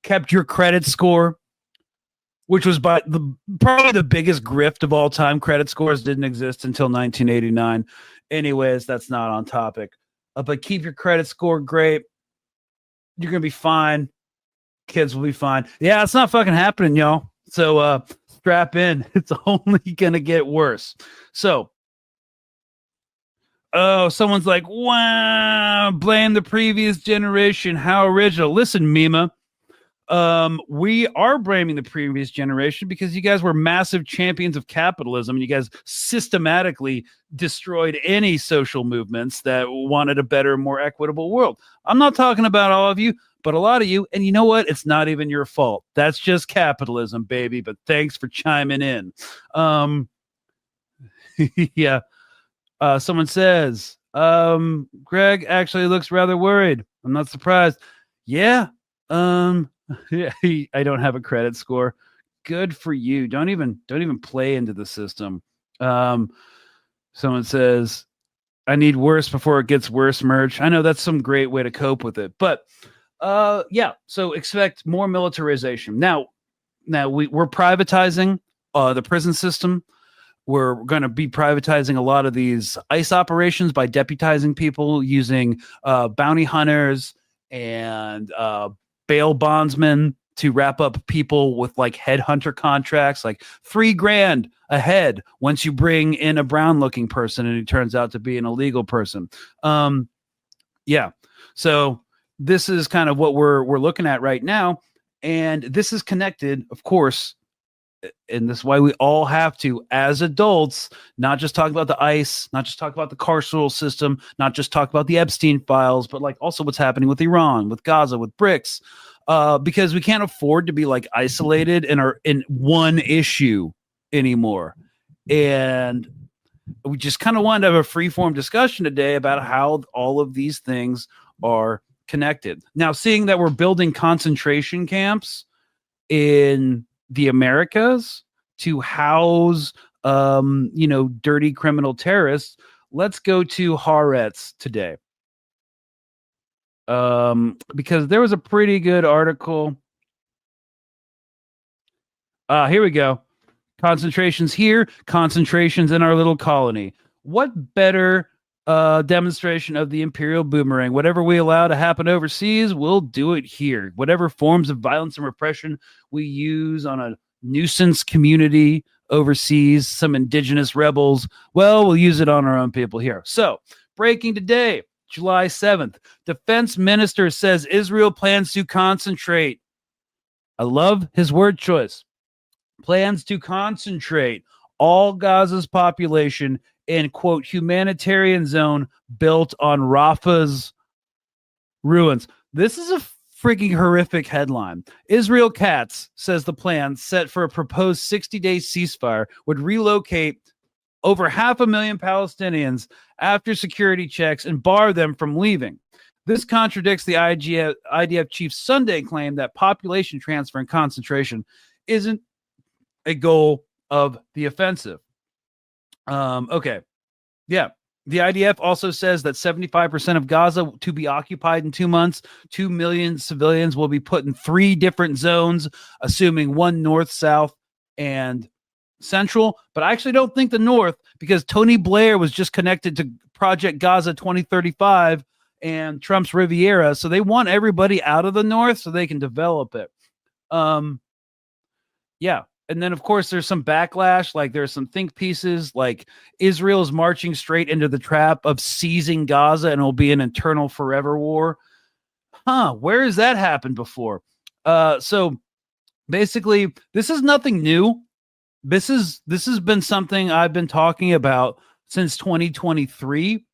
kept your credit score, which was probably the biggest grift of all time. Credit scores didn't exist until 1989. Anyways, that's not on topic. But keep your credit score great. You're going to be fine. Kids will be fine. Yeah, it's not fucking happening, y'all. So strap in. It's only going to get worse. So, oh, someone's like, wow, blame the previous generation. How original. Listen, Mima. We are blaming the previous generation because you guys were massive champions of capitalism. You guys systematically destroyed any social movements that wanted a better, more equitable world. I'm not talking about all of you, but a lot of you. And you know what? It's not even your fault. That's just capitalism, baby. But thanks for chiming in. Yeah. Someone says, Greg actually looks rather worried. I'm not surprised. Yeah. Yeah, I don't have a credit score. Good for you. Don't even play into the system. Someone says, I need worse before it gets worse merch. I know that's some great way to cope with it. But yeah, so expect more militarization. Now we're privatizing the prison system. We're going to be privatizing a lot of these ICE operations by deputizing people using bounty hunters and bail bondsmen to wrap up people with like headhunter contracts, like $3,000 a head once you bring in a brown looking person and he turns out to be an illegal person. Yeah. So this is kind of what we're looking at right now. And this is connected, of course, and this is why we all have to, as adults, not just talk about the ICE, not just talk about the carceral system, not just talk about the Epstein files, but like also what's happening with Iran, with Gaza, with BRICS, because we can't afford to be like isolated in one issue anymore. And we just kind of wanted to have a free-form discussion today about how all of these things are connected. Now, seeing that we're building concentration camps in the Americas to house, dirty criminal terrorists, let's go to Haaretz today. Because there was a pretty good article. Here we go. Concentrations here, concentrations in our little colony. What better demonstration of the imperial boomerang? Whatever we allow to happen overseas, we'll do it here. Whatever forms of violence and repression we use on a nuisance community overseas, some indigenous rebels, well, we'll use it on our own people here. So, breaking today, July 7th, Defense Minister says Israel plans to concentrate. I love his word choice. Plans to concentrate all Gaza's population in, quote, humanitarian zone built on Rafah's ruins. This is a freaking horrific headline. Israel Katz says the plan set for a proposed 60-day ceasefire would relocate over 500,000 Palestinians after security checks and bar them from leaving. This contradicts the IDF chief's Sunday claim that population transfer and concentration isn't a goal of the offensive. Okay. Yeah. The IDF also says that 75% of Gaza to be occupied in 2 months. 2 million civilians will be put in 3 different zones, assuming one north, south, and central. But I actually don't think the north, because Tony Blair was just connected to Project Gaza 2035 and Trump's Riviera. So they want everybody out of the north so they can develop it. Yeah. And then, of course, there's some backlash. Like there's some think pieces like Israel is marching straight into the trap of seizing Gaza and it'll be an eternal forever war. Where has that happened before? So basically, this is nothing new. This has been something I've been talking about since 2023.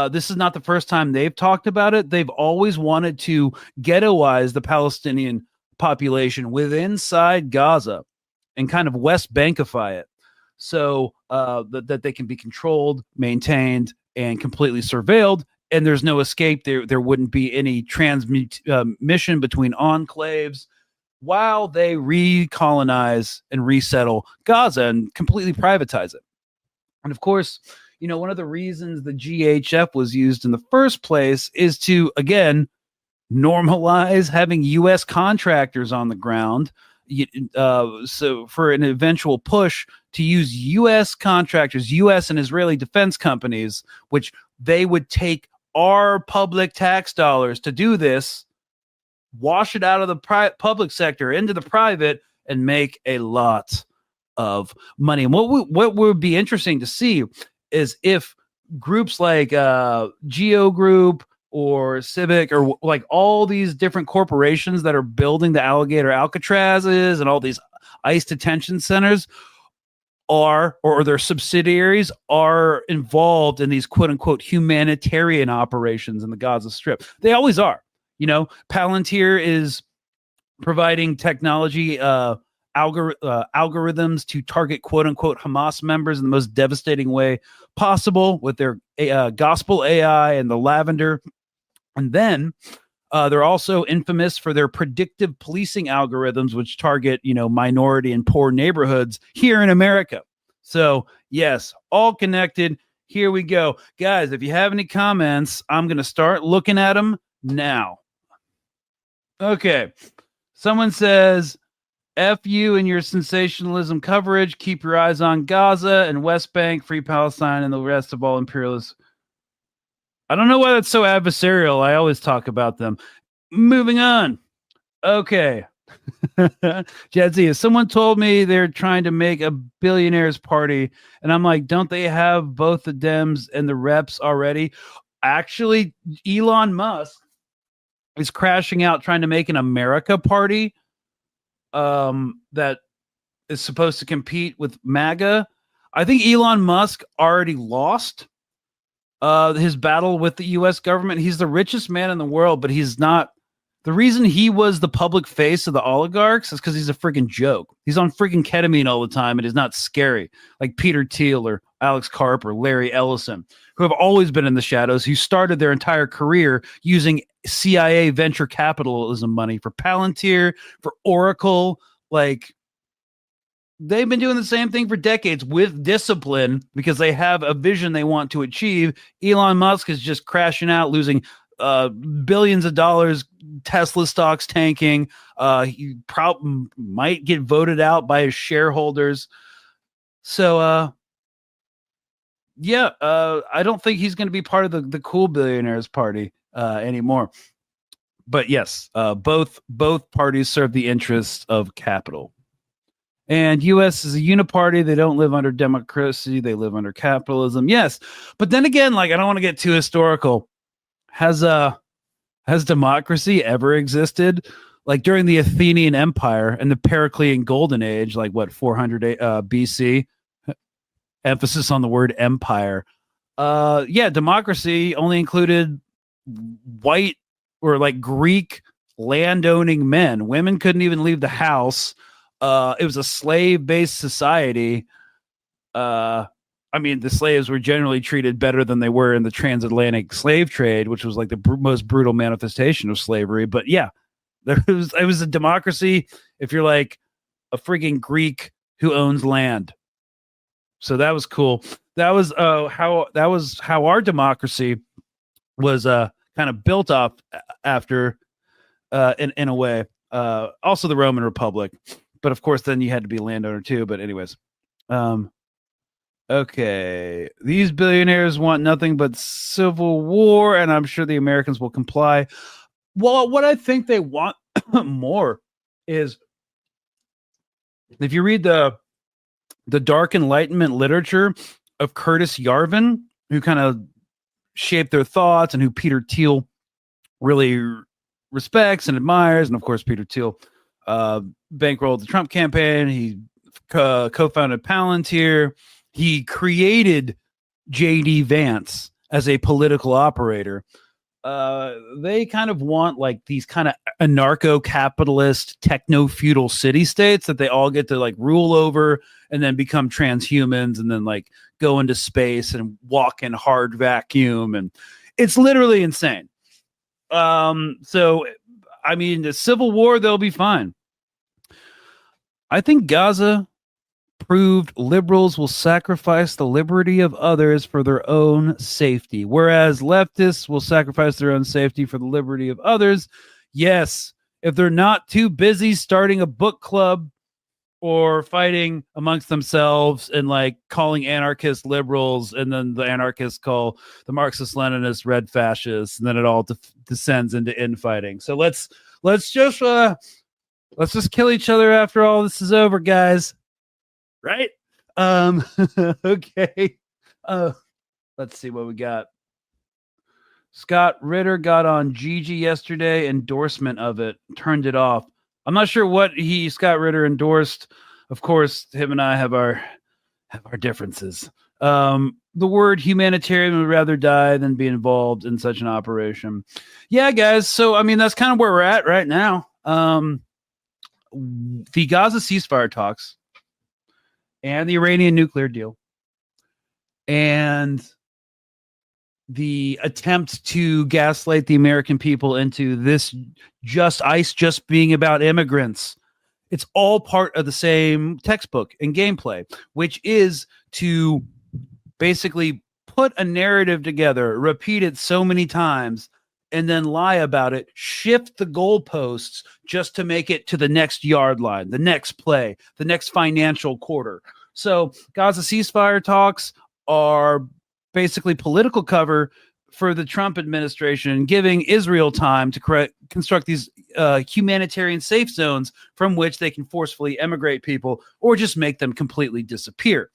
This is not the first time they've talked about it. They've always wanted to ghettoize the Palestinian population within inside Gaza and kind of West Bankify it so that they can be controlled, maintained, and completely surveilled. And there's no escape. There wouldn't be any transmission between enclaves while they recolonize and resettle Gaza and completely privatize it. And of course, one of the reasons the GHF was used in the first place is to, again, normalize having U.S. contractors on the ground. So for an eventual push to use U.S. contractors, U.S. and Israeli defense companies, which they would take our public tax dollars to do this, wash it out of the public sector into the private, and make a lot of money. And what would be interesting to see is if groups like Geo Group or Civic or like all these different corporations that are building the alligator Alcatrazes and all these ICE detention centers are, or their subsidiaries are involved in these quote unquote humanitarian operations in the Gaza Strip. They always are. You know, Palantir is providing technology, algorithms to target quote unquote Hamas members in the most devastating way possible with their gospel AI and the lavender. And then they're also infamous for their predictive policing algorithms, which target, you know, minority and poor neighborhoods here in America. So, yes, all connected. Here we go. Guys, if you have any comments, I'm going to start looking at them now. Okay. Someone says, F you and your sensationalism coverage. Keep your eyes on Gaza and West Bank, Free Palestine, and the rest of all imperialists. I don't know why that's so adversarial. I always talk about them. Moving on. Okay. Jadzia, someone told me they're trying to make a billionaires party. And I'm like, don't they have both the Dems and the reps already? Actually, Elon Musk is crashing out trying to make an America party that is supposed to compete with MAGA. I think Elon Musk already lost his battle with the U.S. government. He's the richest man in the world, but he's not. The reason he was the public face of the oligarchs is because he's a freaking joke. He's on freaking ketamine all the time and is not scary, like Peter Thiel or Alex Karp or Larry Ellison, who have always been in the shadows, who started their entire career using CIA venture capitalism money for Palantir, for Oracle. Like, they've been doing the same thing for decades with discipline because they have a vision they want to achieve. Elon Musk is just crashing out, losing billions of dollars, Tesla stocks tanking. He probably might get voted out by his shareholders. So, I don't think he's going to be part of the cool billionaires party anymore. But yes, both parties serve the interests of capital. And U.S. is a uniparty. They don't live under democracy. They live under capitalism. Yes. But then again, like, I don't want to get too historical. Has democracy ever existed? Like during the Athenian Empire and the Periclean Golden Age, like what, 400 BC? Emphasis on the word empire. Democracy only included white or like Greek landowning men. Women couldn't even leave the house. It was a slave-based society. I mean, the slaves were generally treated better than they were in the transatlantic slave trade, which was like the most brutal manifestation of slavery. But yeah, it was a democracy if you're like a freaking Greek who owns land. So that was cool. That was how our democracy was kind of built up after in a way. Also the Roman Republic. But of course, then you had to be a landowner too. But anyways, okay. These billionaires want nothing but civil war, and I'm sure the Americans will comply. Well, what I think they want more is, if you read the Dark Enlightenment literature of Curtis Yarvin, who kind of shaped their thoughts and who Peter Thiel really respects and admires, and of course, Peter Thiel bankrolled the Trump campaign. He co-founded Palantir. He created J.D. Vance as a political operator. They kind of want like these kind of anarcho-capitalist, techno-feudal city-states that they all get to like rule over and then become transhumans and then like go into space and walk in hard vacuum. And it's literally insane. So, I mean, the civil war, they'll be fine. I think Gaza proved liberals will sacrifice the liberty of others for their own safety, whereas leftists will sacrifice their own safety for the liberty of others. Yes, if they're not too busy starting a book club or fighting amongst themselves and like calling anarchists liberals, and then the anarchists call the Marxist Leninists red fascists, and then it all descends into infighting. So let's just kill each other after all this is over, guys. Right? Okay. Let's see what we got. Scott Ritter got on Gigi yesterday, endorsement of it, turned it off. I'm not sure what Scott Ritter endorsed. Of course, him and I have our differences. The word humanitarian would rather die than be involved in such an operation. Yeah, guys. So, I mean, that's kind of where we're at right now. The Gaza ceasefire talks and the Iranian nuclear deal and the attempt to gaslight the American people into this ICE just being about immigrants. It's all part of the same textbook and gameplay, which is to basically put a narrative together, repeat it so many times, and then lie about it, shift the goalposts just to make it to the next yard line, the next play, the next financial quarter. So Gaza ceasefire talks are basically political cover for the Trump administration, giving Israel time to construct these humanitarian safe zones from which they can forcefully emigrate people or just make them completely disappear.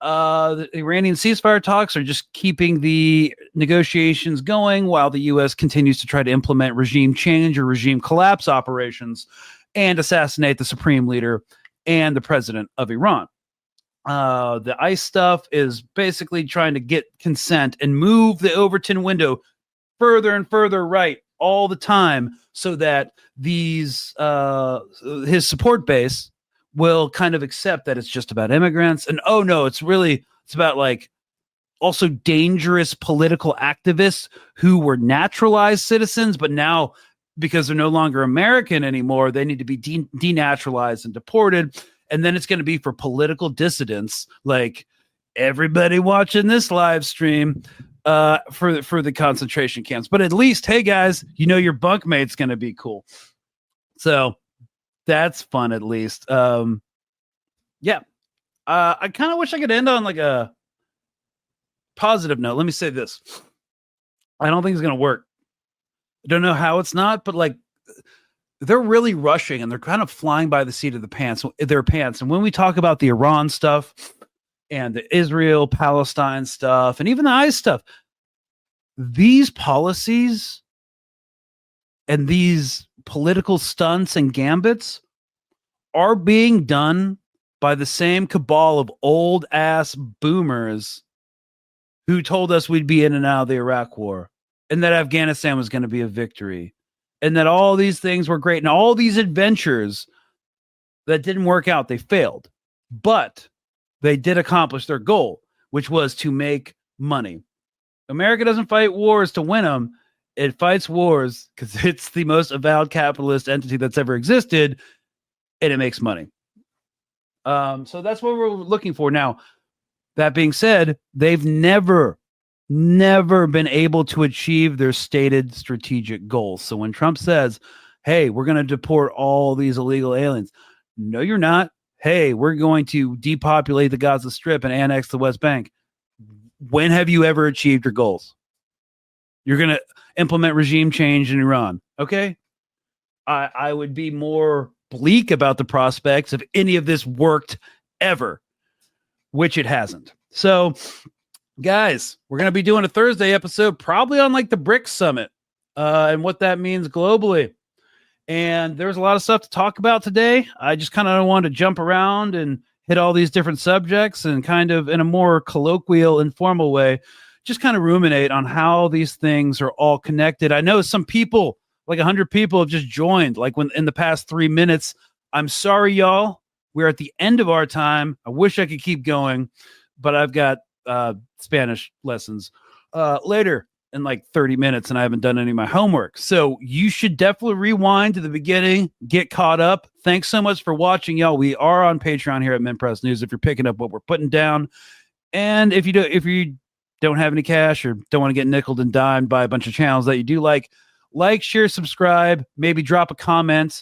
The Iranian ceasefire talks are just keeping the negotiations going while the U.S. continues to try to implement regime change or regime collapse operations and assassinate the supreme leader and the president of Iran. The ICE stuff is basically trying to get consent and move the Overton window further and further right all the time so that his support base will kind of accept that it's just about immigrants. And oh no, it's about like also dangerous political activists who were naturalized citizens, but now because they're no longer American anymore, they need to be denaturalized and deported. And then it's going to be for political dissidents, like everybody watching this live stream for the concentration camps. But at least, hey guys, your bunkmate's going to be cool. So that's fun, at least. Yeah. I kind of wish I could end on like a positive note. Let me say this. I don't think it's going to work. I don't know how it's not, but like, they're really rushing and they're kind of flying by the seat of their pants. And when we talk about the Iran stuff and the Israel, Palestine stuff, and even the ICE stuff, these policies and these political stunts and gambits are being done by the same cabal of old ass boomers who told us we'd be in and out of the Iraq war and that Afghanistan was going to be a victory. And that all these things were great. And all these adventures that didn't work out, they failed. But they did accomplish their goal, which was to make money. America doesn't fight wars to win them. It fights wars because it's the most avowed capitalist entity that's ever existed. And it makes money. So that's what we're looking for. Now, that being said, they've never been able to achieve their stated strategic goals. So when Trump says, hey, we're going to deport all these illegal aliens. No, you're not. Hey, we're going to depopulate the Gaza Strip and annex the West Bank. When have you ever achieved your goals? You're going to implement regime change in Iran. Okay. I would be more bleak about the prospects if any of this worked ever, which it hasn't. So, guys, we're going to be doing a Thursday episode, probably on like the BRICS summit and what that means globally. And there's a lot of stuff to talk about today. I just kind of wanted to jump around and hit all these different subjects and kind of in a more colloquial, informal way, just kind of ruminate on how these things are all connected. I know some people, like 100 people have just joined, like when in the past 3 minutes. I'm sorry, y'all. We're at the end of our time. I wish I could keep going, but I've got Spanish lessons later in like 30 minutes and I haven't done any of my homework. So you should definitely rewind to the beginning, get caught up. Thanks so much for watching, y'all. We are on Patreon here at MintPress News if you're picking up what we're putting down. And if you don't have any cash or don't want to get nickeled and dimed by a bunch of channels that you do like, share, subscribe, maybe drop a comment.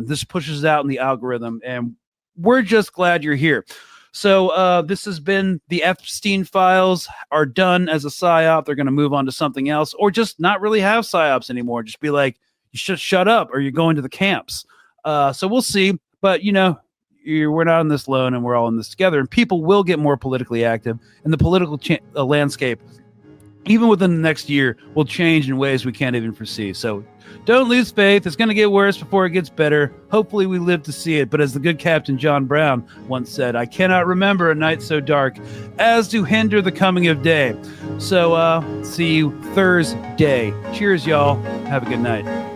This pushes out in the algorithm and we're just glad you're here. So this has been the Epstein files are done as a PSYOP. They're going to move on to something else, or just not really have PSYOPs anymore. Just be like, you should shut up or you're going to the camps. So we'll see. But, we're not in this alone, and we're all in this together. And people will get more politically active, and the political landscape, even within the next year, will change in ways we can't even foresee. So don't lose faith. It's going to get worse before it gets better. Hopefully we live to see it. But as the good Captain John Brown once said, I cannot remember a night so dark as to hinder the coming of day. So see you Thursday. Cheers, y'all. Have a good night.